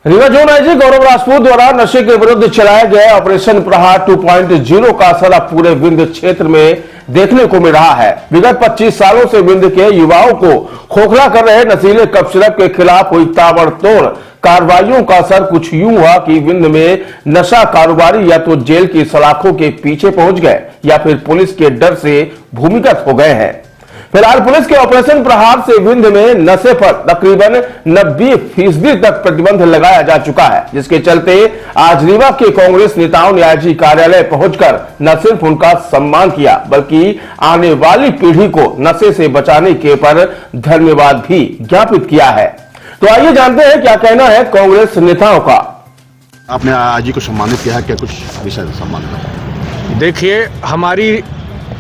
Rewa zone IG गौरव राजपूत द्वारा नशे के विरुद्ध चलाए गए ऑपरेशन प्रहार 2.0 का असर अब पूरे विंध्य क्षेत्र में देखने को मिल रहा है। विगत 25 सालों से विंध्य के युवाओं को खोखला कर रहे नशीले कफ सिरप के खिलाफ हुई ताबड़तोड़ कार्रवाइयों का असर कुछ यूं हुआ कि विंध्य में नशा कारोबारी या तो जेल की सलाखों के पीछे पहुंच गए या फिर पुलिस के डर से भूमिगत हो गए हैं। फिलहाल पुलिस के ऑपरेशन प्रहार से विंध्य में नशे पर तकरीबन 90% तक प्रतिबंध लगाया जा चुका है, जिसके चलते आज रीवा के कांग्रेस नेताओं ने आईजी कार्यालय पहुंचकर न सिर्फ उनका सम्मान किया बल्कि आने वाली पीढ़ी को नशे से बचाने के पर धन्यवाद भी ज्ञापित किया है। तो आइए जानते हैं क्या कहना है कांग्रेस नेताओं का। आपने आईजी को सम्मानित किया है, क्या कुछ विषय सम्मान? देखिए, हमारी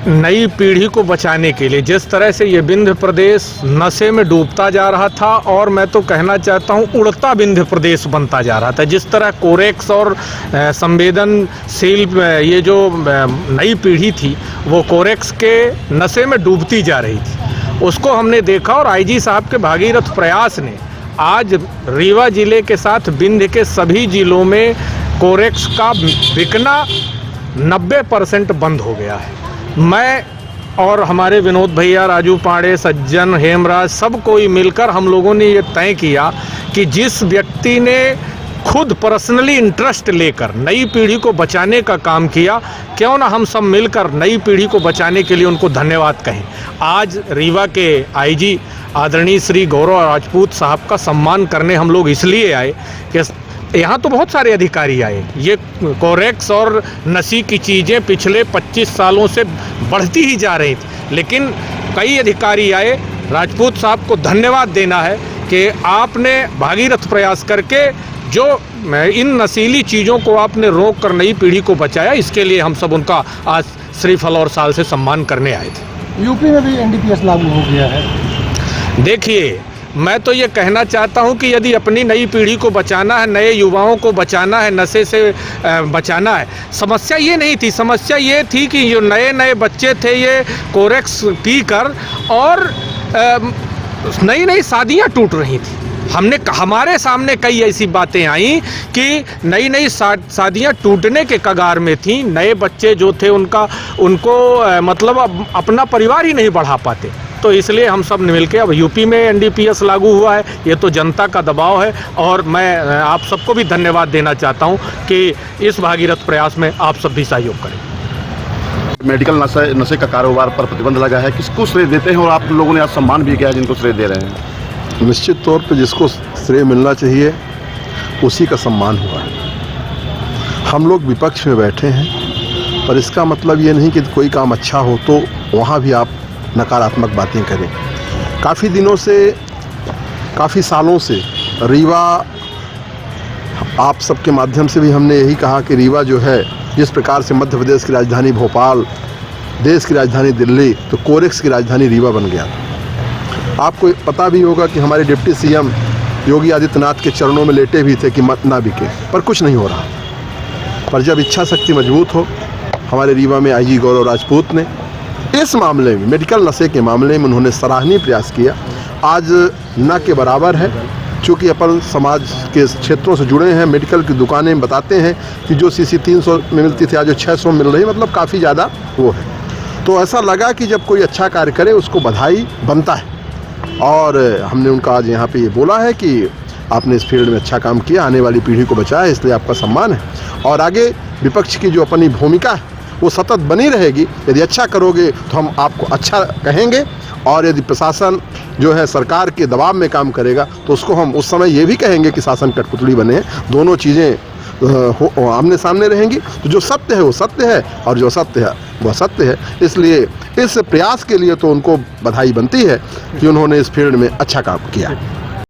नई पीढ़ी को बचाने के लिए जिस तरह से ये विंध्य प्रदेश नशे में डूबता जा रहा था और मैं तो कहना चाहता हूँ उड़ता विंध्य प्रदेश बनता जा रहा था, जिस तरह कोरेक्स और संवेदनशील ये जो नई पीढ़ी थी वो कोरेक्स के नशे में डूबती जा रही थी, उसको हमने देखा। और आईजी साहब के भागीरथ प्रयास ने आज रीवा जिले के साथ विंध्य के सभी जिलों में कोरेक्स का बिकना 90% बंद हो गया है। मैं और हमारे विनोद भैया, राजू पांडे, सज्जन, हेमराज, सब कोई मिलकर हम लोगों ने ये तय किया कि जिस व्यक्ति ने खुद पर्सनली इंटरेस्ट लेकर नई पीढ़ी को बचाने का काम किया, क्यों ना हम सब मिलकर नई पीढ़ी को बचाने के लिए उनको धन्यवाद कहें। आज रीवा के आईजी आदरणीय श्री गौरव राजपूत साहब का सम्मान करने हम लोग इसलिए आए कि यहाँ तो बहुत सारे अधिकारी आए। ये कोरेक्स और नशे की चीज़ें पिछले 25 सालों से बढ़ती ही जा रही थी, लेकिन कई अधिकारी आए। राजपूत साहब को धन्यवाद देना है कि आपने भागीरथ प्रयास करके जो इन नशीली चीज़ों को आपने रोक कर नई पीढ़ी को बचाया, इसके लिए हम सब उनका आज श्रीफल और साल से सम्मान करने आए थे। यूपी में भी एनडीपीएस लागू हो गया है। देखिए, मैं तो ये कहना चाहता हूँ कि यदि अपनी नई पीढ़ी को बचाना है, नए युवाओं को बचाना है, नशे से बचाना है, समस्या ये नहीं थी। समस्या ये थी कि जो नए नए बच्चे थे ये कोरेक्स पीकर और नई नई शादियाँ टूट रही थी। हमारे सामने कई ऐसी बातें आई कि नई नई शादियाँ टूटने के कगार में थी। नए बच्चे जो थे उनको मतलब अपना परिवार ही नहीं बढ़ा पाते, तो इसलिए हम सब मिलके अब यूपी में एनडीपीएस लागू हुआ है। ये तो जनता का दबाव है और मैं आप सबको भी धन्यवाद देना चाहता हूँ कि इस भागीरथ प्रयास में आप सब भी सहयोग करें। मेडिकल नशे का कारोबार पर प्रतिबंध लगा है, किसको श्रेय देते हैं और आप लोगों ने आज सम्मान भी किया जिनको श्रेय दे रहे हैं? निश्चित तौर पर जिसको श्रेय मिलना चाहिए उसी का सम्मान हुआ है। हम लोग विपक्ष में बैठे हैं, पर इसका मतलब ये नहीं कि कोई काम अच्छा हो तो वहाँ भी आप नकारात्मक बातें करें। काफ़ी दिनों से, काफ़ी सालों से रीवा, आप सबके माध्यम से भी हमने यही कहा कि रीवा जो है, जिस प्रकार से मध्य प्रदेश की राजधानी भोपाल, देश की राजधानी दिल्ली, तो कोरेक्स की राजधानी रीवा बन गया। आपको पता भी होगा कि हमारे डिप्टी सीएम योगी आदित्यनाथ के चरणों में लेटे भी थे कि मत ना बिके, पर कुछ नहीं हो रहा। पर जब इच्छा शक्ति मजबूत हो, हमारे रीवा में आईजी गौरव राजपूत ने इस मामले में, मेडिकल नशे के मामले में उन्होंने सराहनीय प्रयास किया। आज न के बराबर है, चूँकि अपन समाज के क्षेत्रों से जुड़े हैं। मेडिकल की दुकानें बताते हैं कि जो सीसी 300 में मिलती थी आज जो 600 मिल रही, मतलब काफ़ी ज़्यादा वो है। तो ऐसा लगा कि जब कोई अच्छा कार्य करे उसको बधाई बनता है, और हमने उनका आज यहाँ पे ये बोला है कि आपने इस फील्ड में अच्छा काम किया, आने वाली पीढ़ी को बचाया, इसलिए आपका सम्मान है। और आगे विपक्ष की जो अपनी भूमिका है वो सतत बनी रहेगी। यदि अच्छा करोगे तो हम आपको अच्छा कहेंगे, और यदि प्रशासन जो है सरकार के दबाव में काम करेगा तो उसको हम उस समय ये भी कहेंगे कि शासन कठपुतली बने। दोनों चीज़ें आमने सामने रहेंगी। तो जो सत्य है वो सत्य है और जो असत्य है वह सत्य है। इसलिए इस प्रयास के लिए तो उनको बधाई बनती है कि उन्होंने इस फील्ड में अच्छा काम किया।